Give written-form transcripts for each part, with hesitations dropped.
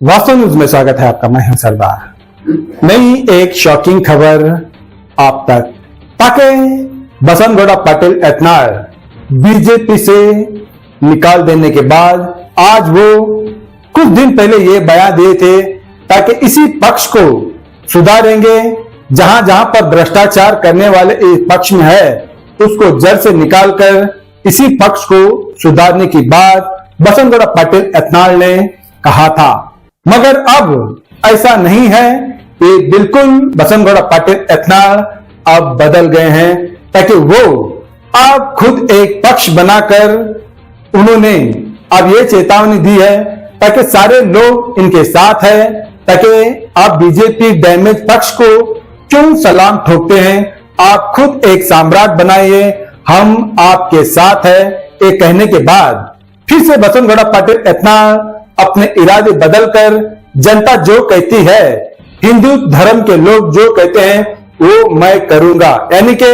वास्तव न्यूज में स्वागत है आपका। मैं हूं सरदार। नई एक शॉकिंग खबर आप तक। ताकि बसनगौड़ा पाटिल एथनाल बीजेपी से निकाल देने के बाद आज वो कुछ दिन पहले ये बयान दिए थे ताकि इसी पक्ष को सुधारेंगे, जहां जहां पर भ्रष्टाचार करने वाले इस पक्ष में है उसको जड़ से निकालकर इसी पक्ष को सुधारने की बात बसनगौड़ा पाटिल एथनाल ने कहा था। मगर अब ऐसा नहीं है। ये बिल्कुल बसनगौड़ा पाटिल एथनाल अब बदल गए हैं, ताकि वो अब खुद एक पक्ष बनाकर उन्होंने अब ये चेतावनी दी है ताकि सारे लोग इनके साथ है, ताकि आप बीजेपी डैमेज पक्ष को क्यों सलाम ठोकते हैं, आप खुद एक सम्राट बनाइए, हम आपके साथ है। ये कहने के बाद फिर से बसनगौड़ा पाटिल एथनाल अपने इरादे बदलकर जनता जो कहती है, हिंदू धर्म के लोग जो कहते हैं वो मैं करूंगा, यानी कि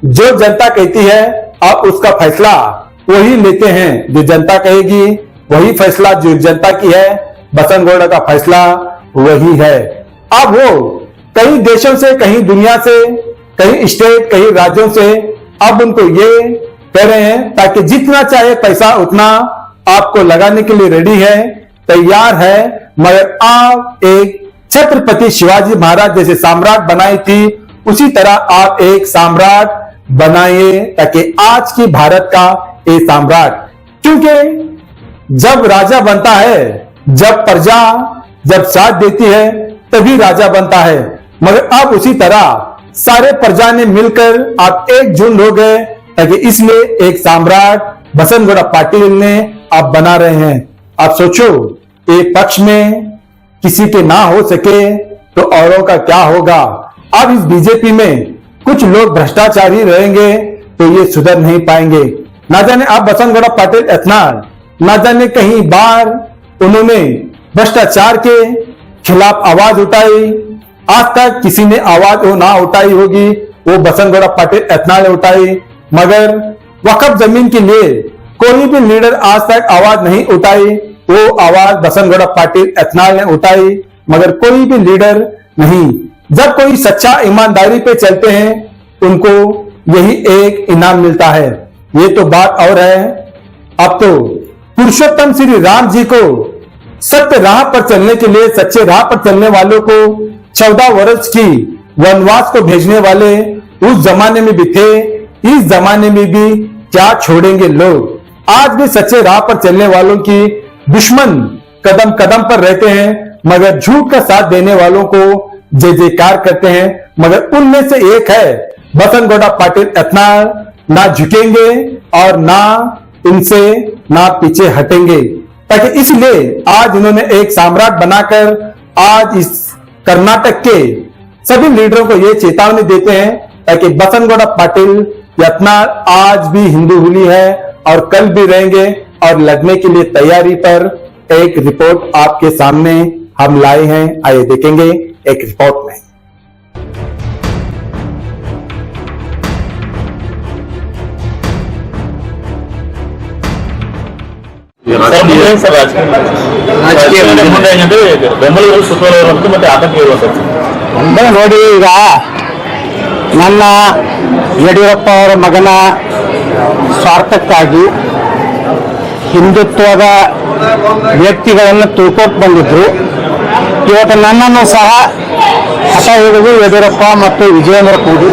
जो जनता कहती है आप उसका फैसला वही लेते हैं। जो जनता कहेगी वही फैसला जो जनता की है, बसनगौड़ा का फैसला वही है। अब वो कई देशों से, कहीं दुनिया से, कहीं स्टेट, कहीं राज्यों से अब उनको ये कह रहे हैं ताकि जितना चाहे पैसा उतना आपको लगाने के लिए रेडी है, तैयार है। मगर आप एक छत्रपति शिवाजी महाराज जैसे सम्राट बनाई थी उसी तरह आप एक सम्राट बनाइए, ताकि आज की भारत का एक सम्राट, क्योंकि जब राजा बनता है, जब प्रजा जब साथ देती है तभी राजा बनता है। मगर अब उसी तरह सारे प्रजा ने मिलकर आप एकजुट हो गए, ताकि इसलिए एक सम्राट बसनगौड़ा पाटिल ने आप बना रहे हैं। आप सोचो, एक पक्ष में किसी के ना हो सके तो औरों का क्या होगा। अब इस बीजेपी में कुछ लोग भ्रष्टाचारी रहेंगे तो ये सुधर नहीं पाएंगे। ना जाने आप बसनगौड़ा पाटिल एथनाल, ना जाने कहीं बार उन्होंने भ्रष्टाचार के खिलाफ आवाज उठाई, आज तक किसी ने आवाज वो ना उठाई होगी, वो बसनगौड़ा पाटिल एथनाल ने उठाई। मगर वक्फ जमीन के लिए कोई भी लीडर आज तक आवाज नहीं उठाई, वो आवाज बसनगौड़ा पाटिल एथनाल ने उठाई, मगर कोई भी लीडर नहीं। जब कोई सच्चा ईमानदारी पे चलते हैं उनको यही एक इनाम मिलता है। ये तो बात और है। अब तो पुरुषोत्तम श्री राम जी को सत्य राह पर चलने के लिए, सच्चे राह पर चलने वालों को 14 वर्ष की वनवास को भेजने वाले उस जमाने में भी थे, इस जमाने में भी क्या छोड़ेंगे लोग। आज भी सच्चे राह पर चलने वालों की दुश्मन कदम कदम पर रहते हैं, मगर झूठ का साथ देने वालों को जय जयकार करते हैं। मगर उनमें से एक है बसनगौड़ा पाटिल एथनाल, ना झुकेंगे और ना इनसे ना पीछे हटेंगे, ताकि इसलिए आज उन्होंने एक सम्राट बनाकर आज इस कर्नाटक के सभी लीडरों को ये चेतावनी देते हैं ताकि बसनगौड़ा पाटिल एथनाल आज भी हिंदू हुली है और कल भी रहेंगे और लड़ने के लिए तैयारी पर। एक रिपोर्ट आपके सामने हम लाए हैं, आइए देखेंगे एक रिपोर्ट में। ಅಂದ್ರೆ ನೋಡಿ, ಈಗ ನನ್ನ ಯಡಿಯೂರಪ್ಪ ಅವರ ಮಗನ ಸ್ವಾರ್ಥಕ್ಕಾಗಿ ಹಿಂದುತ್ವದ ವ್ಯಕ್ತಿಗಳನ್ನು ತುಳ್ಕೋಟ್ ಬಂದಿದ್ರು. ಇವತ್ತು ನನ್ನನ್ನು ಸಹ ಹಠ ಹಿಡಿದು ಯಡಿಯೂರಪ್ಪ ಮತ್ತು ವಿಜಯೇಂದ್ರ ಕೂಡಿ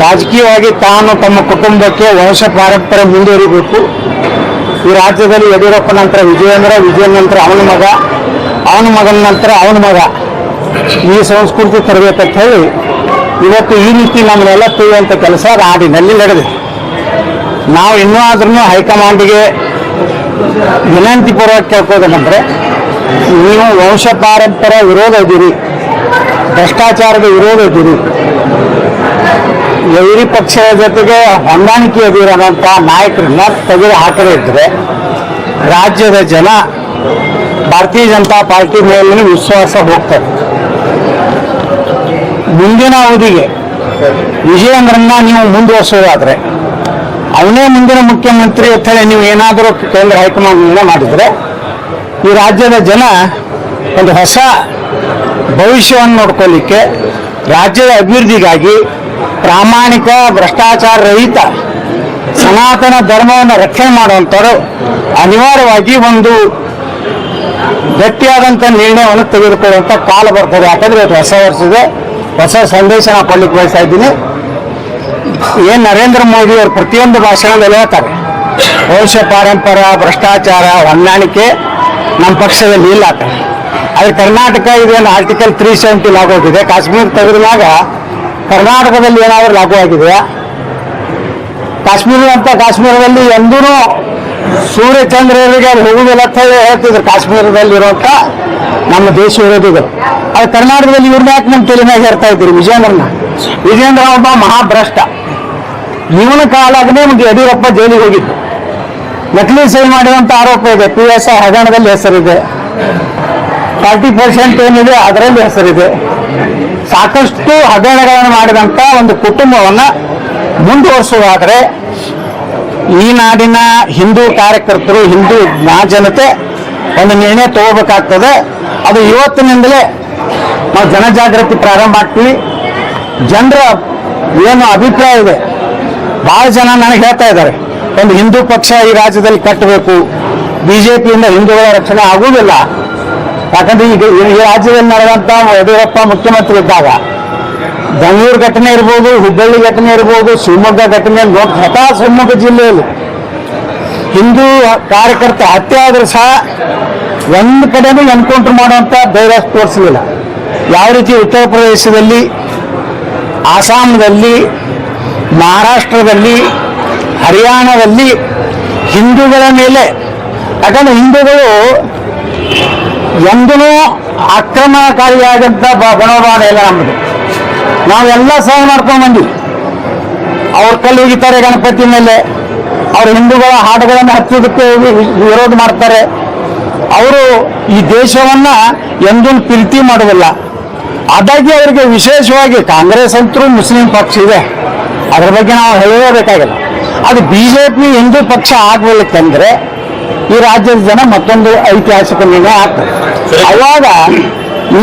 ರಾಜಕೀಯವಾಗಿ ತಾನು ತಮ್ಮ ಕುಟುಂಬಕ್ಕೆ ವಂಶ ಪಾರಂಪರ್ಯ ಮುಂದುವರಿಬೇಕು. ಈ ರಾಜ್ಯದಲ್ಲಿ ಯಡಿಯೂರಪ್ಪ ನಂತರ ವಿಜಯೇಂದ್ರ, ವಿಜಯೇಂದ್ರ ನಂತರ ಅವನ ಮಗ, ಅವನ ಮಗನ ನಂತರ ಅವನ ಮಗ, ಈ ಸಂಸ್ಕೃತಿ ತರಬೇಕಂತ ಹೇಳಿ ಇವತ್ತು ಈ ರೀತಿ ನಮ್ಮನ್ನೆಲ್ಲ ತುಳಿಯುವಂಥ ಕೆಲಸ ನಾಡಿನಲ್ಲಿ ನಡೆದಿದೆ. ನಾವು ಇನ್ನೂ ಆದ್ರೂ ಹೈಕಮಾಂಡ್ಗೆ ವಿನಂತಿ ಪೂರ್ವಕ ಕೇಳ್ಕೋದೇನೆಂದರೆ, ನೀವು ವಂಶ ಪಾರಂಪರ್ಯ ವಿರೋಧ ಇದ್ದೀರಿ, ಭ್ರಷ್ಟಾಚಾರದ ವಿರೋಧ ಇದ್ದೀರಿ, ವೈರಿ ಪಕ್ಷದ ಜೊತೆಗೆ ಹೊಂದಾಣಿಕೆ ಇದ್ದೀರನ್ನೋಂಥ ನಾಯಕರನ್ನ ತೆಗೆದು ಹಾಕದೇ ಇದ್ದರೆ ರಾಜ್ಯದ ಜನ ಭಾರತೀಯ ಜನತಾ ಪಾರ್ಟಿ ಮೇಲಿನ ವಿಶ್ವಾಸ ಹೋಗ್ತಾರೆ. ಮುಂದಿನ ಅವಧಿಗೆ ವಿಜಯೇಂದ್ರನ್ನ ನೀವು ಮುಂದುವರಿಸೋದಾದ್ರೆ, ಅವನೇ ಮುಂದಿನ ಮುಖ್ಯಮಂತ್ರಿ ಅಂತ ಹೇಳಿ ನೀವು ಏನಾದರೂ ಕೇಂದ್ರ ಹೈಕಮಾಂಡ್ ನಿರ್ಣಯ ಮಾಡಿದರೆ ಈ ರಾಜ್ಯದ ಜನ ಒಂದು ಹೊಸ ಭವಿಷ್ಯವನ್ನು ನೋಡ್ಕೊಳ್ಳಿಕ್ಕೆ, ರಾಜ್ಯದ ಅಭಿವೃದ್ಧಿಗಾಗಿ ಪ್ರಾಮಾಣಿಕ ಭ್ರಷ್ಟಾಚಾರ ರಹಿತ ಸನಾತನ ಧರ್ಮವನ್ನು ರಕ್ಷಣೆ ಮಾಡುವಂಥವ್ರು ಅನಿವಾರ್ಯವಾಗಿ ಒಂದು ಗಟ್ಟಿಯಾದಂಥ ನಿರ್ಣಯವನ್ನು ತೆಗೆದುಕೊಳ್ಳುವಂಥ ಕಾಲ ಬರ್ತದೆ. ಯಾಕಂದ್ರೆ ಇವತ್ತು ಹೊಸ ವರ್ಷದ ಹೊಸ ಸಂದೇಶ ನಾವು ಕೊಡ್ಲಿಕ್ಕೆ ಬಯಸ್ತಾ ಇದ್ದೀನಿ. ಏನು ನರೇಂದ್ರ ಮೋದಿ ಅವರು ಪ್ರತಿಯೊಂದು ಭಾಷಣದಲ್ಲಿ ಹೇಳ್ತಾರೆ, ವಂಶ ಪಾರಂಪರ ಭ್ರಷ್ಟಾಚಾರ ಹೊಂದಾಣಿಕೆ ನಮ್ಮ ಪಕ್ಷದಲ್ಲಿ ಇಲ್ಲ ಅಂತ. ಆದರೆ ಕರ್ನಾಟಕ ಇದೇನು ಆರ್ಟಿಕಲ್ 370 ಲಾಗು ಆಗಿದೆ. ಕಾಶ್ಮೀರ ತೆಗೆದಾಗ ಕರ್ನಾಟಕದಲ್ಲಿ ಏನಾದರೂ ಲಾಗು ಆಗಿದೆಯಾ? ಕಾಶ್ಮೀರದಲ್ಲಿ ಎಂದೂ ಸೂರ್ಯಚಂದ್ರರಿಗೆ ಹೋಗುವುದಿಲ್ಲ ಅಂತ ಹೇಳಿ ಹೇಳ್ತಿದ್ರು ಕಾಶ್ಮೀರದಲ್ಲಿರುವಂಥ ನಮ್ಮ ದೇಶ ವಿರೋಧಿಗಳು. ಅದು ಕರ್ನಾಟಕದಲ್ಲಿ ಇವ್ರನ್ನ ಯಾಕೆ ನಮ್ಮ ತೆಲಿನಾಗ ಹೇಳ್ತಾ ಇದ್ದೀರಿ? ವಿಜೇಂದ್ರ ಒಬ್ಬ ಮಹಾಭ್ರಷ್ಟ. ಇವನ ಕಾಲಾಗನೇ ನಮಗೆ ಯಡಿಯೂರಪ್ಪ ಜೈಲಿಗೆ ಹೋಗಿದ್ದು. ನಕಲಿ ಸಹಿ ಮಾಡಿರುವಂಥ ಆರೋಪ ಇದೆ. PSI ಹಗರಣದಲ್ಲಿ ಹೆಸರಿದೆ, 40% ಏನಿದೆ ಅದರಲ್ಲಿ ಹೆಸರಿದೆ. ಸಾಕಷ್ಟು ಹಗರಣಗಳನ್ನು ಮಾಡಿದಂಥ ಒಂದು ಕುಟುಂಬವನ್ನು ಮುಂದುವರಿಸುವುದಾದರೆ ಈ ನಾಡಿನ ಹಿಂದೂ ಕಾರ್ಯಕರ್ತರು, ಹಿಂದೂ ಜನತೆ ಒಂದು ನಿರ್ಣಯ ತಗೋಬೇಕಾಗ್ತದೆ. ಅದು ಇವತ್ತಿನಿಂದಲೇ ನಾವು ಜನಜಾಗೃತಿ ಪ್ರಾರಂಭ ಮಾಡ್ತೀವಿ. ಜನರ ಏನು ಅಭಿಪ್ರಾಯ ಇದೆ, ಭಾಳ ಜನ ನನಗೆ ಹೇಳ್ತಾ ಇದ್ದಾರೆ, ಒಂದು ಹಿಂದೂ ಪಕ್ಷ ಈ ರಾಜ್ಯದಲ್ಲಿ ಕಟ್ಟಬೇಕು, BJPಯಿಂದ ಹಿಂದೂಗಳ ರಕ್ಷಣೆ ಆಗುವುದಿಲ್ಲ. ಯಾಕಂದ್ರೆ ಈಗ ಈ ರಾಜ್ಯದಲ್ಲಿ ನಡೆದಂಥ ಯಡಿಯೂರಪ್ಪ ಮುಖ್ಯಮಂತ್ರಿ ಇದ್ದಾಗ ಬೆಂಗಳೂರು ಘಟನೆ ಇರ್ಬೋದು, ಹುಬ್ಬಳ್ಳಿ ಘಟನೆ ಇರ್ಬೋದು, ಶಿವಮೊಗ್ಗ ಘಟನೆ, ಸ್ವತಃ ಶಿವಮೊಗ್ಗ ಜಿಲ್ಲೆಯಲ್ಲಿ ಹಿಂದೂ ಕಾರ್ಯಕರ್ತ ಹತ್ಯೆ ಆದರೂ ಸಹ ಒಂದು ಕಡೆನೂ ಎನ್ಕೌಂಟರ್ ಮಾಡುವಂಥ ಧೈರ್ಯ ತೋರಿಸಲಿಲ್ಲ. ಯಾವ ರೀತಿ ಉತ್ತರ ಪ್ರದೇಶದಲ್ಲಿ, ಆಸಾಮದಲ್ಲಿ, ಮಹಾರಾಷ್ಟ್ರದಲ್ಲಿ, ಹರಿಯಾಣದಲ್ಲಿ ಹಿಂದೂಗಳ ಮೇಲೆ, ಯಾಕಂದ್ರೆ ಹಿಂದೂಗಳು ಎಂದೂ ಆಕ್ರಮಣಕಾರಿಯಾದಂಥ ಮನೋಭಾವ ಇಲ್ಲ ನಮ್ಮದು. ನಾವೆಲ್ಲ ಸಹ ಮಾಡ್ಕೊಂಡು ಬಂದ್ವಿ. ಅವ್ರ ಕಲ್ಲು ಹೋಗಿತಾರೆ ಗಣಪತಿ ಮೇಲೆ, ಅವರು ಹಿಂದೂಗಳ ಹಾಡುಗಳನ್ನು ಹಚ್ಚೋದಕ್ಕೆ ವಿರೋಧ ಮಾಡ್ತಾರೆ. ಅವರು ಈ ದೇಶವನ್ನ ಎಂದೂ ಪ್ರೀತಿ ಮಾಡೋದಿಲ್ಲ. ಅದಾಗಿ ಅವರಿಗೆ ವಿಶೇಷವಾಗಿ ಕಾಂಗ್ರೆಸ್ ಅಂತೂ ಮುಸ್ಲಿಂ ಪಕ್ಷ ಇದೆ, ಅದರ ಬಗ್ಗೆ ನಾವು ಹೇಳಲೇಬೇಕಾಗಿಲ್ಲ. ಅದು BJP ಹಿಂದೂ ಪಕ್ಷ ಆಗಬೇಕಂದ್ರೆ ಈ ರಾಜ್ಯದ ಜನ ಮತ್ತೊಂದು ಐತಿಹಾಸಿಕ ನಿರ್ಣಯ ಆಗ್ತದೆ. ಅವಾಗ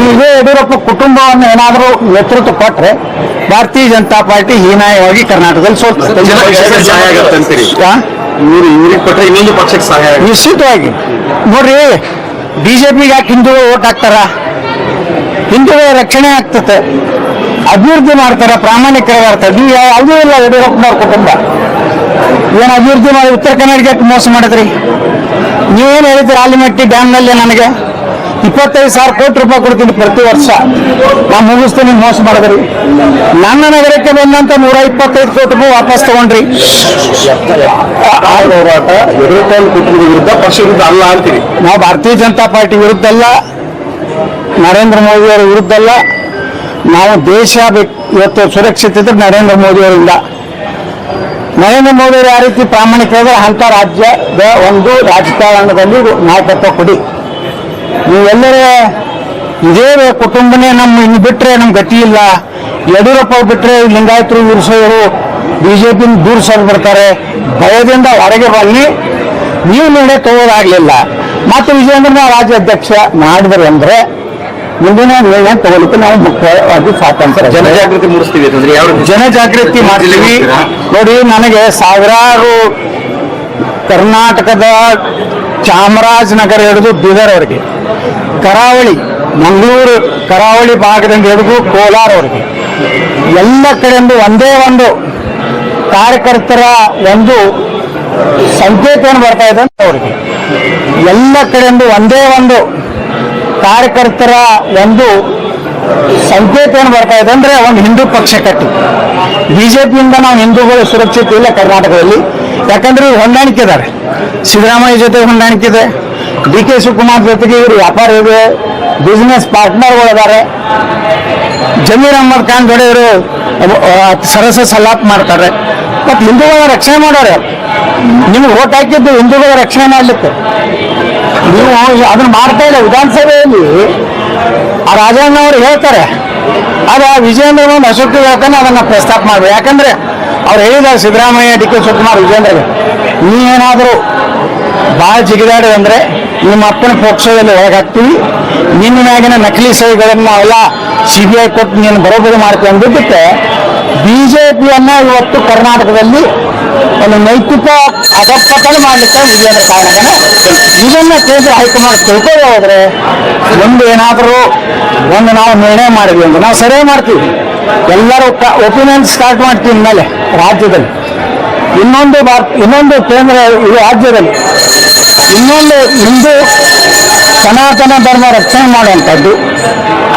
ಈಗ ಯಡಿಯೂರಪ್ಪ ಕುಟುಂಬವನ್ನು ಏನಾದರೂ ನೇತೃತ್ವ ಕೊಟ್ಟರೆ ಭಾರತೀಯ ಜನತಾ ಪಾರ್ಟಿ ಹೀನಾಯವಾಗಿ ಕರ್ನಾಟಕದಲ್ಲಿ ಸೋಲ್ತದೆ. ಇನ್ನೊಂದು ಪಕ್ಷಕ್ಕೆ ಸಹಾಯ ನಿಶ್ಚಿತವಾಗಿ. ನೋಡ್ರಿ, BJPಗೆ ಯಾಕೆ ಹಿಂದೂಗಳು ಓಟ್ ಹಾಕ್ತಾರ? ಹಿಂದೂಗಳ ರಕ್ಷಣೆ ಆಗ್ತದೆ, ಅಭಿವೃದ್ಧಿ ಮಾಡ್ತಾರೆ, ಪ್ರಾಮಾಣಿಕರಾಗಿರ್ತಾರೆ. ನೀವು ಯಾವುದೂ ಇಲ್ಲ ಯಡಿಯೂರಪ್ಪನವ್ರ ಕುಟುಂಬ ಏನು ಅಭಿವೃದ್ಧಿ ಮಾಡಿ ಉತ್ತರ ಕರ್ನಾಟಕಕ್ಕೆ ಮೋಸ ಮಾಡಿದ್ರಿ? ನೀವೇನು ಹೇಳಿದ್ರಿ? ಆಲಿಮಟ್ಟಿ ಡ್ಯಾಮ್ನಲ್ಲಿ ನನಗೆ 25,000 ಕೋಟಿ ರೂಪಾಯಿ ಕೊಡ್ತೀನಿ ಪ್ರತಿ ವರ್ಷ, ನಾವು ಮುಗಿಸ್ತೀನಿ, ಮೋಸ ಮಾಡಿದ್ರಿ. ನನ್ನ ನಗರಕ್ಕೆ ಬಂದಂತ 125 ಕೋಟಿ ರೂಪಾಯಿ ವಾಪಸ್ ತಗೊಂಡ್ರಿ. ಹೋರಾಟ ಯಡಿಯೂರಪ್ಪ ಕುಟುಂಬದ ವಿರುದ್ಧ, ಪಕ್ಷ ವಿರುದ್ಧ ಅಲ್ಲ ಅಂತೀರಿ. ನಾವು ಭಾರತೀಯ ಜನತಾ ಪಾರ್ಟಿ ವಿರುದ್ಧ ಅಲ್ಲ, ನರೇಂದ್ರ ಮೋದಿ ಅವರ ವಿರುದ್ಧ ಅಲ್ಲ. ನಾವು ದೇಶ ಇವತ್ತು ಸುರಕ್ಷಿತ ಇದ್ರೆ ನರೇಂದ್ರ ಮೋದಿ ಅವರಿಂದ. ನರೇಂದ್ರ ಮೋದಿ ಅವರು ಯಾವ ರೀತಿ ಪ್ರಾಮಾಣಿಕರಾದ್ರೆ ಅಂಥ ರಾಜ್ಯದ ಒಂದು ರಾಜಕಾರಣದಲ್ಲಿ ನಾಯಕತ್ವ ಕೊಡಿ. ನೀವೆಲ್ಲರೇ ಇದೇ ಕುಟುಂಬನೇ ನಮ್ಮ ಇನ್ನು ಬಿಟ್ಟರೆ ನಮ್ಗೆ ಗತಿ ಇಲ್ಲ, ಯಡಿಯೂರಪ್ಪ ಬಿಟ್ಟರೆ ಲಿಂಗಾಯತರು ವಿರುಸೋರು BJP ದೂರ ಸರಿ ಬರ್ತಾರೆ, ಭಯದಿಂದ ಹೊರಗೆ ಬನ್ನಿ. ನೀವು ನಿರ್ಣಯ ತಗೋದಾಗಲಿಲ್ಲ, ಮತ್ತು ವಿಜಯೇಂದ್ರ ರಾಜ್ಯ ಅಧ್ಯಕ್ಷ ಮಾಡಿದ್ರೆ ಅಂದರೆ ಮುಂದಿನ ನಿರ್ಣಯ ತಗೊಳ್ಳಿಕ್ಕೆ ನಾವು ಮುಖ್ಯವಾಗಿ ಸ್ವಾತಂತ್ರ್ಯ. ಜನಜಾಗೃತಿ ಮೂಡಿಸ್ತೀವಿ ಅಂತಂದ್ರೆ ಯಾವ ಜನಜಾಗೃತಿ ಮಾಡ್ತೀವಿ? ನೋಡಿ, ನನಗೆ ಸಾವಿರಾರು ಕರ್ನಾಟಕದ ಚಾಮರಾಜನಗರ ಹಿಡಿದು ಬೀದರ್ವರೆಗೆ, ಕರಾವಳಿ ಮಂಗಳೂರು ಕರಾವಳಿ ಭಾಗದಿಂದ ಹಿಡಿದು ಕೋಲಾರವರೆಗೆ ಎಲ್ಲ ಕಡೆಯಿಂದ ಒಂದೇ ಒಂದು ಕಾರ್ಯಕರ್ತರ ಒಂದು ಸಂಕೇತವನ್ನು ಬರ್ತಾ ಇದೆ ಅಂತ ಅವರಿಗೆ. ಎಲ್ಲ ಕಡೆಯಿಂದ ಒಂದೇ ಒಂದು ಕಾರ್ಯಕರ್ತರ ಒಂದು ಸಂಕೇತವನ್ನು ಬರ್ತಾ ಇದೆ ಅಂದ್ರೆ ಒಂದು ಹಿಂದೂ ಪಕ್ಷ ಕಟ್ಟಿ. BJPಯಿಂದ ನಾವು ಹಿಂದೂಗಳು ಸುರಕ್ಷಿತ ಇಲ್ಲ ಕರ್ನಾಟಕದಲ್ಲಿ. ಯಾಕಂದ್ರೆ ಇವ್ರು ಹೊಂದಾಣಿಕೆ ಇದ್ದಾರೆ, ಸಿದ್ದರಾಮಯ್ಯ ಜೊತೆ ಹೊಂದಾಣಿಕೆ ಇದೆ, DK ಶಿವಕುಮಾರ್ ಜೊತೆಗೆ ಇವರು ವ್ಯಾಪಾರ ಇದೆ, ಬಿಸ್ನೆಸ್ ಪಾರ್ಟ್ನರ್ಗಳಿದ್ದಾರೆ. ಜಮೀರ್ ಅಹ್ಮದ್ ಖಾನ್ ಜೊತೆ ಇವರು ಸರಸ ಸಲಾಪ್ ಮಾಡ್ತಾರೆ. ಮತ್ತು ಹಿಂದೂಗಳ ರಕ್ಷಣೆ ಮಾಡೋರು. ನಿಮ್ಗೆ ಓಟ್ ಹಾಕಿದ್ದು ಹಿಂದೂಗಳ ರಕ್ಷಣೆ ಮಾಡಲಿಕ್ಕೆ, ನೀವು ಅದನ್ನ ಮಾಡ್ತಾ ಇಲ್ಲ. ವಿಧಾನಸಭೆಯಲ್ಲಿ ಆ ರಾಜಣ್ಣ ಅವರು ಹೇಳ್ತಾರೆ, ಅದು ವಿಜಯೇಂದ್ರ ಒಂದು ಅಶೋಕ್ ಹೇಳ್ತಾನೆ ಅದನ್ನು ಪ್ರಸ್ತಾಪ ಮಾಡಬೇಕು. ಯಾಕಂದ್ರೆ ಅವ್ರು ಹೇಳಿದ್ದಾರೆ ಸಿದ್ದರಾಮಯ್ಯ, DK ಶಿವಕುಮಾರ್, ವಿಜಯೇಂದ್ರ, ನೀವೇನಾದರೂ ಭಾಳ ಜಿಗಿದಾಡಿದಂದ್ರೆ ನಿಮ್ಮ ಅಪ್ಪನ ಪಕ್ಷದಲ್ಲಿ ಒಳಗಾಗ್ತೀವಿ, ನಿನ್ನ ಮ್ಯಾಗಿನ ನಕಲಿ ಸಹಿಗಳನ್ನ ನಾವೆಲ್ಲ CBI ಕೊಟ್ಟು ನೀನು ಬರೋಬರಿ ಮಾಡ್ತೀವಿ ಅಂದ್ಬಿಟ್ಟು BJPಯನ್ನ ಇವತ್ತು ಕರ್ನಾಟಕದಲ್ಲಿ ಒಂದು ನೈತಿಕ ಅಧಪತನ ಮಾಡಲಿಕ್ಕೆ ವಿಜೇಂದ್ರ ಕಾರಣನೇ. ಇದನ್ನ ಕೇಂದ್ರ ಹೈಕಮಾಂಡ್ ತಿಳ್ಕೊಳ್ಳಿ ಹೋದ್ರೆ ಒಂದು ಏನಾದರೂ ಒಂದು ನಾವು ನಿರ್ಣಯ ಮಾಡಿದ್ವಿ ಅಂದ್ರೆ ನಾವು ಸರಿಯಾಗಿ ಮಾಡ್ತೀವಿ. ಎಲ್ಲರೂ ಒಪಿನಿಯನ್ ಸ್ಟಾರ್ಟ್ ಮಾಡ್ತೀವಿ ಮೇಲೆ ರಾಜ್ಯದಲ್ಲಿ, ಇನ್ನೊಂದು ಕೇಂದ್ರ ಇದು ರಾಜ್ಯದಲ್ಲಿ ಇನ್ನೊಂದು ಹಿಂದೂ ಸನಾತನ ಧರ್ಮ ರಕ್ಷಣೆ ಮಾಡುವಂಥದ್ದು,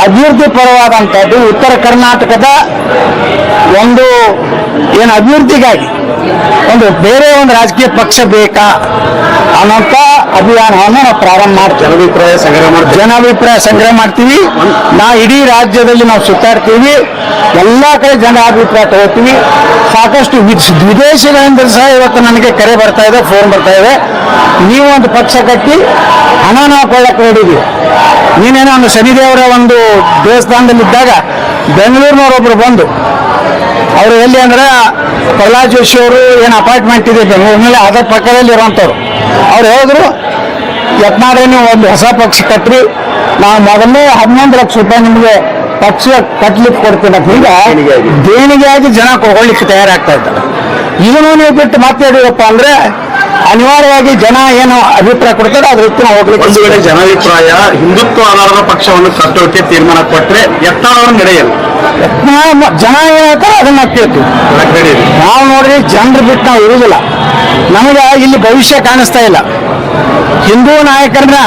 ಅಭಿವೃದ್ಧಿ ಪರವಾದಂಥದ್ದು, ಉತ್ತರ ಕರ್ನಾಟಕದ ಒಂದು ಏನು ಅಭಿವೃದ್ಧಿಗಾಗಿ ಒಂದು ಬೇರೆ ಒಂದು ರಾಜಕೀಯ ಪಕ್ಷ ಬೇಕಾ ಅನ್ನೋಂಥ ಅಭಿಯಾನವನ್ನು ನಾವು ಪ್ರಾರಂಭ ಮಾಡ್ತೀವಿ. ಜನಾಭಿಪ್ರಾಯ ಸಂಗ್ರಹ ಮಾಡ್ತೀವಿ. ನಾವು ಇಡೀ ರಾಜ್ಯದಲ್ಲಿ ನಾವು ಸುತ್ತಾಡ್ತೀವಿ, ಎಲ್ಲ ಕಡೆ ಜನಾಭಿಪ್ರಾಯ ತಗೋತೀವಿ. ಸಾಕಷ್ಟು ವಿದೇಶಗಳಿಂದ ಸಹ ಇವತ್ತು ನನಗೆ ಕರೆ ಬರ್ತಾ ಇದೆ, ಫೋನ್ ಬರ್ತಾ ಇದೆ, ನೀವು ಒಂದು ಪಕ್ಷ ಕಟ್ಟಿ ಹಣ ನಾವು ಕೊಳ್ಳಕ್ಕೆ ಹೊಡಿದ್ವಿ. ನೀನೇನೋ ಒಂದು ಶನಿದೇವರ ಒಂದು ದೇವಸ್ಥಾನದಲ್ಲಿದ್ದಾಗ ಬೆಂಗಳೂರಿನವರೊಬ್ರು ಬಂದು ಅವರು ಎಲ್ಲಿ ಅಂದ್ರೆ ಪ್ರಹ್ಲಾದ್ ಜೋಶಿ ಅವರು ಏನು ಅಪಾರ್ಟ್ಮೆಂಟ್ ಇದೆ ಬೆಂಗಳೂರಿನಲ್ಲಿ, ಅದರ ಪಕ್ಕದಲ್ಲಿ ಇರುವಂಥವ್ರು. ಅವ್ರು ಹೇಳಿದ್ರು, ಯತ್ನಾಡ್ರೆ ನೀವು ಒಂದು ಹೊಸ ಪಕ್ಷ ಕಟ್ಟ್ರಿ, ನಾವು ಮೊದಲನೇ 11 ಲಕ್ಷ ರೂಪಾಯಿ ನಿಮಗೆ ಪಕ್ಷ ಕಟ್ಲಿಕ್ಕೆ ಕೊಡ್ತೀನಿ ಅಂತ. ಈಗ ದೇಣಿಗೆಯಾಗಿ ಜನ ಕೊಡ್ಲಿಕ್ಕೆ ತಯಾರಾಗ್ತಾ ಇದ್ದಾರೆ. ಇದನ್ನು ನೀವು ಬಿಟ್ಟು ಮಾತಾಡಿರಪ್ಪ ಅಂದ್ರೆ ಅನಿವಾರ್ಯವಾಗಿ ಜನ ಏನು ಅಭಿಪ್ರಾಯ ಕೊಡ್ತಾರೆ ಅದ್ರ ರೀತಿ ನಾವು ಹೋಗ್ಲಿಕ್ಕೆ. ಒಂದು ವೇಳೆ ಜನಾಭಿಪ್ರಾಯ ಹಿಂದುತ್ವ ಆಧಾರದ ಪಕ್ಷವನ್ನು ಕಟ್ಟೋಕೆ ತೀರ್ಮಾನ ಕೊಟ್ಟರೆ ಯತ್ನಾಳ್ ನಡೆಯಲ್ಲ. ಜನ ಏನ್ ಹೇಳ್ತಾರೆ ಅದನ್ನ ನಾವು ಕೇಳ್ತೀವಿ. ನಾವು ನೋಡ್ರಿ ಜನರು ಬಿಟ್ಟು ನಾವು ಇರುವುದಿಲ್ಲ. ನಮಗೆ ಇಲ್ಲಿ ಭವಿಷ್ಯ ಕಾಣಿಸ್ತಾ ಇಲ್ಲ. ಹಿಂದೂ ನಾಯಕರನ್ನ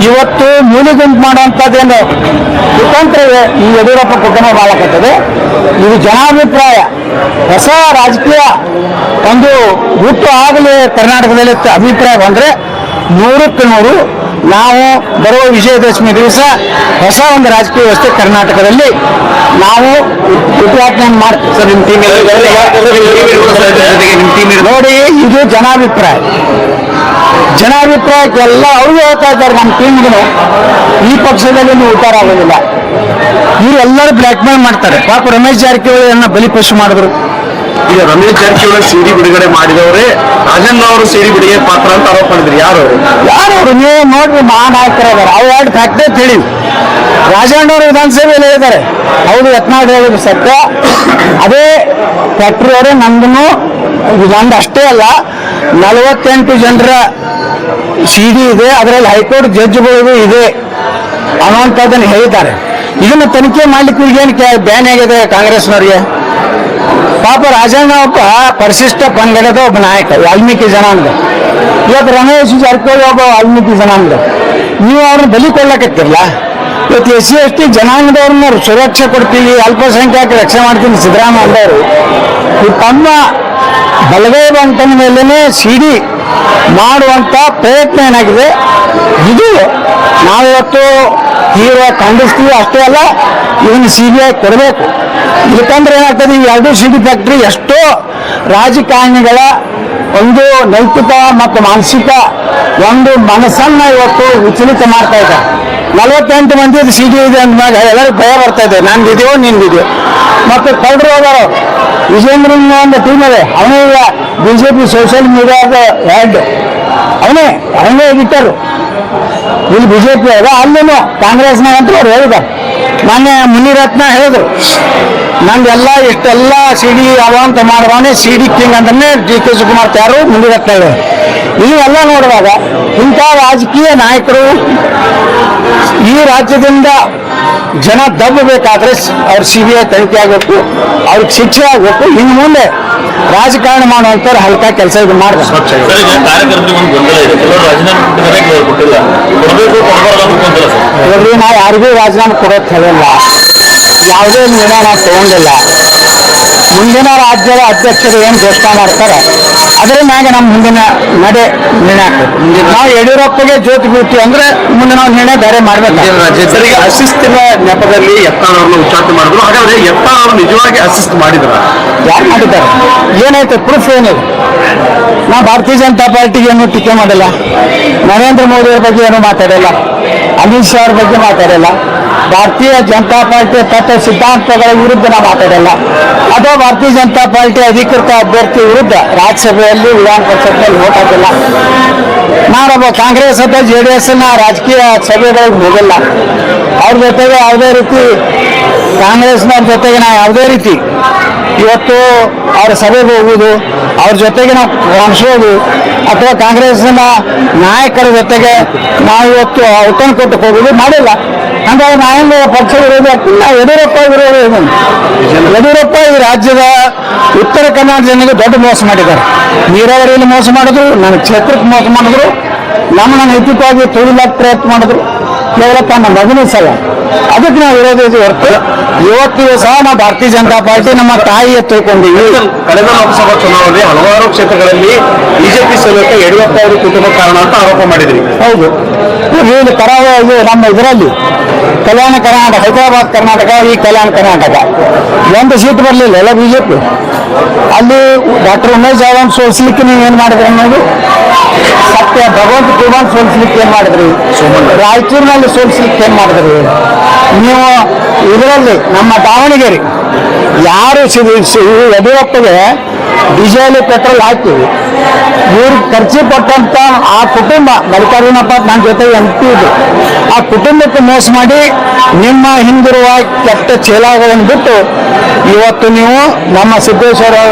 ಇವತ್ತು ಮೂಲೆಗುಂಪು ಮಾಡುವಂಥದ್ದೇನು ಕುತಂತ್ರ ಈ ಯಡಿಯೂರಪ್ಪ ಕುಟುಂಬ ಮಾಡಕತ್ತದೆ. ಇದು ಜನಾಭಿಪ್ರಾಯ, ಹೊಸ ರಾಜಕೀಯ ಒಂದು ಹುಟ್ಟು ಆಗಲಿ ಕರ್ನಾಟಕದಲ್ಲಿ ಅಭಿಪ್ರಾಯ ಬಂದರೆ 100ಕ್ಕೆ 100 ನಾವು ಬರುವ ವಿಜಯದಶಮಿ ದಿವಸ ಹೊಸ ಒಂದು ರಾಜಕೀಯ ವ್ಯವಸ್ಥೆ ಕರ್ನಾಟಕದಲ್ಲಿ ನಾವು ಉದ್ಘಾಟನೆ ಮಾಡ್ತೀವಿ. ಸರ್, ನಿಮ್ಮ ಟೀಮ್ ನೋಡಿ, ಇದು ಜನಾಭಿಪ್ರಾಯಕ್ಕೆಲ್ಲ ಅವರು ಹೇಳ್ತಾ ಇದ್ದಾರೆ. ನಮ್ಮ ಟೀಮ್ಗೆ ಈ ಪಕ್ಷದಲ್ಲಿ ನೀವು ಉದ್ಧಾರ ಆಗೋದಿಲ್ಲ. ಇವರೆಲ್ಲರೂ ಬ್ಲ್ಯಾಕ್ ಮೇಲ್ ಮಾಡ್ತಾರೆ. ಪಾಪ ರಮೇಶ್ ಜಾರಕಿಹೊಳಿಯನ್ನ ಬಲಿಪಶು ಮಾಡಿದ್ರು. ಈಗ ರಮೇಶ್ ಜಾರಕಿಹೊಳಿ ಸಿಡಿ ಬಿಡುಗಡೆ ಮಾಡಿದವರೇ ರಾಜಣ್ಣ ಅವರು ಸಿಡಿ ಬಿಡುಗಡೆ ಪಾತ್ರ ಅಂತ ಆರೋಪ ಮಾಡಿದ್ರು. ಯಾರು ನೀವು ನೋಡ್ರಿ, ಮಹಾನಾಯಕರಾದಾರ. ಅವ್ರು 2 ಫ್ಯಾಕ್ಟ್ರಿ ಹೇಳಿ ರಾಜಣ್ಣ ಅವರು ವಿಧಾನಸಭೆಯಲ್ಲಿ ಹೇಳಿದ್ದಾರೆ. ಹೌದು, ಯತ್ನಾಳ್ ಹೇಳಿದ್ರು ಸತ್ಯ. ಅದೇ ಫ್ಯಾಕ್ಟ್ರಿ ಅವರೇ ನಂದು ಅಷ್ಟೇ ಅಲ್ಲ, 48 ಜನರ ಸಿಡಿ ಇದೆ, ಅದರಲ್ಲಿ ಹೈಕೋರ್ಟ್ ಜಡ್ಜ್ಗಳು ಇದೆ ಅನ್ನುವಂಥದ್ದನ್ನು ಹೇಳಿದ್ದಾರೆ. ಇದನ್ನು ತನಿಖೆ ಮಾಡ್ಲಿಕ್ಕೆ ಈಗೇನು ಬ್ಯಾನ್ ಆಗಿದೆ ಕಾಂಗ್ರೆಸ್ನವ್ರಿಗೆ. ಪಾಪ ರಾಜಣ್ಣ ಒಬ್ಬ ಪರಿಶಿಷ್ಟ ಪಂಗಡದ ಒಬ್ಬ ನಾಯಕ, ವಾಲ್ಮೀಕಿ ಜನಾಂಗ. ಇವತ್ತು ರಮೇಶ್ ಜಾರಕಿಹೊಳಿ ಒಬ್ಬ ವಾಲ್ಮೀಕಿ ಜನಾಂಗ. ನೀವು ಅವ್ರನ್ನ ಬಲಿ ಕೊಡ್ಲಕತ್ತಿರಲ್ಲ. ಇವತ್ತು SC ST ಜನಾಂಗದವ್ರನ್ನ ಸುರಕ್ಷೆ ಕೊಡ್ತೀವಿ, ಅಲ್ಪಸಂಖ್ಯಾತ ರಕ್ಷಣೆ ಮಾಡ್ತೀನಿ ಸಿದ್ದರಾಮಯ್ಯ ಅಂದವರು ತಮ್ಮ ಬಲಗೈ ಬಂಟನ ಮೇಲೇ ಸಿಡಿ ಮಾಡುವಂಥ ಪ್ರಯತ್ನ ಏನಾಗಿದೆ. ಇದು ನಾವಿವತ್ತು ತೀವ್ರ ಖಂಡಿಸ್ತೀವಿ. ಅಷ್ಟೇ ಅಲ್ಲ, ಇದನ್ನು CBI ಕೊಡಬೇಕು. ಯಾಕಂದ್ರೆ ಏನಾಗ್ತದೆ, ಈ 2 ಸಿಡಿ ಫ್ಯಾಕ್ಟ್ರಿ ಎಷ್ಟೋ ರಾಜಕಾರಣಿಗಳ ಒಂದು ನೈತಿಕ ಮತ್ತು ಮಾನಸಿಕ ಒಂದು ಮನಸ್ಸನ್ನ ಇವತ್ತು ವಿಚಲಿತ ಮಾಡ್ತಾ ಇದ್ದಾರೆ. 48 ಮಂದಿ ಸಿಡಿ ಇದೆ ಅಂದಾಗ ಎಲ್ಲರಿಗೂ ಭಯ ಬರ್ತಾ ಇದೆ, ನಂದಿದೆಯೋ ನಿಂದಿದೆಯೋ. ಮತ್ತು ಕಳ್ಳರು ಹೋದಾರೋ ವಿಜೇಂದ್ರನ ಒಂದು ಟೀಮ್ ಇದೆ, ಅವನೇ ಈಗ BJP ಸೋಷಿಯಲ್ ಮೀಡಿಯಾದ ಹೆಡ್, ಅವನೇ ಎಡಿಟರು. ಇಲ್ಲಿ BJP ಅದ, ಅಲ್ಲೇನು ಕಾಂಗ್ರೆಸ್ನಾಗ ಅಂತ ಅವ್ರು ಹೇಳಿದ್ದಾರೆ. ಮೊನ್ನೆ ಮುನಿರತ್ನ ಹೇಳಿದ್ರು, ನಂದೆಲ್ಲ ಇಷ್ಟೆಲ್ಲ ಸಿಡಿ ಅವ ಅಂತ ಮಾಡುವಾನೆ ಸಿಡಿ ಕಿಂಗ್ ಅಂದ್ರೆ DK ಶಿವಕುಮಾರ್ ಯಾರು ಮುನಿರತ್ನ ಹೇಳಿದ್ರು. ಇವೆಲ್ಲ ನೋಡುವಾಗ ಇಂಥ ರಾಜಕೀಯ ನಾಯಕರು ಈ ರಾಜ್ಯದಿಂದ ಜನ ದಬ್ಬಬೇಕಾದ್ರೆ ಅವ್ರ CBI ತನಿಖೆ ಆಗಬೇಕು, ಅವ್ರಿಗೆ ಶಿಕ್ಷೆ ಆಗಬೇಕು. ಇನ್ನು ಮುಂದೆ ರಾಜಕಾರಣ ಮಾಡುವಂಥವ್ರು ಹಲ್ಕ ಕೆಲಸ ಇದು ಮಾಡ್ಬೇಕು. ನೋಡ್ರಿ, ನಾವು ಯಾರಿಗೂ ರಾಜೀನಾಮೆ ಕೊಡೋದು ಹೇಳಿಲ್ಲ, ಯಾವುದೇ ನಿರ್ಣಯ ನಾವು ತಗೊಂಡಿಲ್ಲ. ಮುಂದಿನ ರಾಜ್ಯದ ಅಧ್ಯಕ್ಷರು ಏನು ಘೋಷಣೆ ಮಾಡ್ತಾರೆ ಅದರ ಮ್ಯಾಗ ನಮ್ಮ ಮುಂದಿನ ನಿರ್ಣಯ ಆಗ್ತದೆ. ನಾವು ಯಡಿಯೂರಪ್ಪಗೆ ಜ್ಯೋತಿ ಬೀಳ್ತೀವಿ ಅಂದ್ರೆ ಮುಂದೆ ನಾವು ನಿರ್ಣಯ ಬೇರೆ ಮಾಡ್ಬೇಕು. ಸರಿಗೆ ಅಶಿಸ್ತಿನ ನೆಪದಲ್ಲಿ ಯತ್ನಾಳ್ ಅವ್ರನ್ನ ಉಚ್ಚಾಟನೆ ಮಾಡಿದ್ರು. ಹಾಗಾದ್ರೆ ಯತ್ನಾಳ್ ಅವರು ನಿಜವಾಗಿ ಅಸಿಸ್ಟ್ ಮಾಡಿದ್ರ? ಯಾರು ಮಾಡಿದ್ದಾರೆ? ಏನಾಯ್ತು? ಪ್ರೂಫ್ ಏನಿದೆ? ನಾವು ಭಾರತೀಯ ಜನತಾ ಪಾರ್ಟಿಗೆ ಏನು ಟೀಕೆ ಮಾಡಿಲ್ಲ, ನರೇಂದ್ರ ಮೋದಿ ಅವ್ರ ಬಗ್ಗೆ ಏನು ಮಾತಾಡಿಲ್ಲ, ಅಮಿತ್ ಶಾ ಅವ್ರ ಬಗ್ಗೆ ಮಾತಾಡಿಲ್ಲ, ಭಾರತೀಯ ಜನತಾ ಪಾರ್ಟಿ ತತ್ವ ಸಿದ್ಧಾಂತಗಳ ವಿರುದ್ಧ ನಾವು ಮಾತಾಡಿಲ್ಲ, ಅಥವಾ ಭಾರತೀಯ ಜನತಾ ಪಾರ್ಟಿ ಅಧಿಕೃತ ಅಭ್ಯರ್ಥಿ ವಿರುದ್ಧ ರಾಜ್ಯಸಭೆಯಲ್ಲಿ ವಿಧಾನ ಪರಿಷತ್ನಲ್ಲಿ ವೋಟ್ ಹಾಕಿಲ್ಲ. ನಾನೊಬ್ಬ ಕಾಂಗ್ರೆಸ್ ಅಥವಾ JDS ರಾಜಕೀಯ ಸಭೆಗಳಿಗೆ ಹೋಗಲ್ಲ. ಅವ್ರ ಜೊತೆಗೆ ಯಾವುದೇ ರೀತಿ ಕಾಂಗ್ರೆಸ್ನವ್ರ ಜೊತೆಗೆ ನಾವು ಯಾವುದೇ ರೀತಿ ಇವತ್ತು ಅವ್ರ ಸಭೆಗೆ ಹೋಗುವುದು, ಅವ್ರ ಜೊತೆಗೆ ನಾವು ಕಾಣಿಸೋದು ಅಥವಾ ಕಾಂಗ್ರೆಸ್ನ ನಾಯಕರ ಜೊತೆಗೆ ನಾವು ಇವತ್ತು ಔತಣ ಕೊಟ್ಟು ಹೋಗೋದು ಮಾಡಿಲ್ಲ. ಹಾಗಾಗಿ ನಾವೇನು ಪಕ್ಷ ವಿರೋಧಿ ಆಗ್ತೀವಿ, ನಾವು ಯಡಿಯೂರಪ್ಪ ವಿರೋಧಿ ಇದ್ದೇನೆ. ಯಡಿಯೂರಪ್ಪ ಈ ರಾಜ್ಯದ ಉತ್ತರ ಕರ್ನಾಟಕ ಜನರಿಗೆ ದೊಡ್ಡ ಮೋಸ ಮಾಡಿದ್ದಾರೆ. ನೀರಾವರಿಯಲ್ಲಿ ಮೋಸ ಮಾಡಿದ್ರು, ನನ್ನ ಕ್ಷೇತ್ರಕ್ಕೆ ಮೋಸ ಮಾಡಿದ್ರು, ನಮ್ಮನ್ನ ನೈತಿಕವಾಗಿ ತುಳಿಲಾಕ ಪ್ರಯತ್ನ ಮಾಡಿದ್ರು. ಕೇವಲ ತನ್ನ ಮಗನೂ ಸಲ ಅದಕ್ಕೆ ನಾವು ವಿರೋಧ ಹೊರತು ಇವತ್ತಿಗೂ ಸಹ ನಾವು ಭಾರತೀಯ ಜನತಾ ಪಾರ್ಟಿ ನಮ್ಮ ತಾಯಿಯ ತಿಳ್ಕೊಂಡಿವಿ. ಕಳೆದ ಲೋಕಸಭಾ ಚುನಾವಣೆ ಹಲವಾರು ಕ್ಷೇತ್ರಗಳಲ್ಲಿ ಬಿಜೆಪಿ ಸೋಲಕ್ಕೆ ಯಡಿಯೂರಪ್ಪ ಅವರು ಕುಟುಂಬ ಕಾರಣ ಅಂತ ಆರೋಪ ಮಾಡಿದ್ರಿ. ಹೌದು, ಇದು ಕರಾವಳಿ ನಮ್ಮ ಇದರಲ್ಲಿ ಕಲ್ಯಾಣ ಕರ್ನಾಟಕ, ಹೈದರಾಬಾದ್ ಕರ್ನಾಟಕ, ಈ ಕಲ್ಯಾಣ ಕರ್ನಾಟಕ ಒಂದು ಸೀಟ್ ಬರಲಿಲ್ಲ ಎಲ್ಲ ಬಿಜೆಪಿ. ಅಲ್ಲಿ ಡಾಕ್ಟರ್ ಉಮೇಶ್ ಜಾಧವ್ ಸೋಲಿಸ್ಲಿಕ್ಕೆ ನೀವು ಏನು ಮಾಡಿದ್ರಿ ಅನ್ನೋದು ಸತ್ಯ. ಭಗವಂತ ಖೂಬಾನ್ ಸೋಲಿಸ್ಲಿಕ್ಕೆ ಏನು ಮಾಡಿದ್ರಿ, ರಾಯಚೂರಿನಲ್ಲಿ ಸೋಲಿಸ್ಲಿಕ್ಕೆ ಏನು ಮಾಡಿದ್ರಿ ನೀವು. ಇದರಲ್ಲಿ ನಮ್ಮ ದಾವಣಗೆರೆ ಯಾರು ಯಡಿಯೂರಪ್ಪಗೆ ಡೀಸೆಲ್ ಪೆಟ್ರೋಲ್ ಹಾಕ್ತೀವಿ, ಇವ್ರಿಗೆ ಖರ್ಚು ಕೊಟ್ಟಂತ ಆ ಕುಟುಂಬ ಮಲ್ಲಿಕಾರ್ಜುನಪ್ಪ ನನ್ನ ಜೊತೆ MP ಇದೆ, ಆ ಕುಟುಂಬಕ್ಕೆ ಮೋಸ ಮಾಡಿ ನಿಮ್ಮ ಹಿಂದಿರುವ ಕೆಟ್ಟ ಚೇಲಾಗಳನ್ನು ಬಿಟ್ಟು ಇವತ್ತು ನೀವು ನಮ್ಮ ಸಿದ್ದೇಶ್ವರ